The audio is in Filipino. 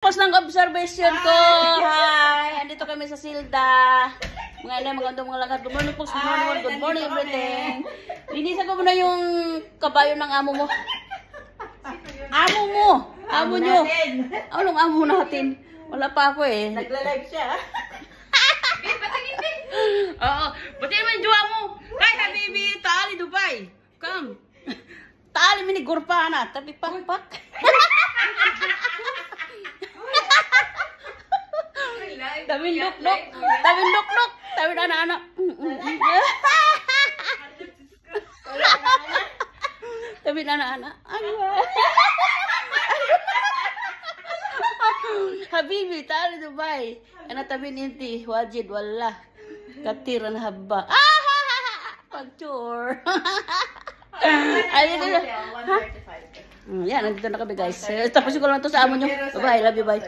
Tapos ng observation ko. Hi! Andito kami sa Silda. Mga lahat. Good morning po. Good morning everything. Linisan ko muna yung kabayo ng amo mo. Amo mo! Amo nyo! Anong amo natin? Wala pa ako eh. Nagla-live siya. Oo. Buti naman yung jowa mo. Hi, habibi! Taali, Dubai. Come. Taali, minigurpa na. Tapi pak. Tawin luk-luk. Tawin anak-anak. Tawin anak-anak. Habibi, taali Dubai. Ana tawin inti, wajid wallah. Katiran haba. Pag-tour. Ayun. 135. Yan, nandito na kami guys. Tapos ko lang to sa amo nyo. Bye-bye, love you, bye.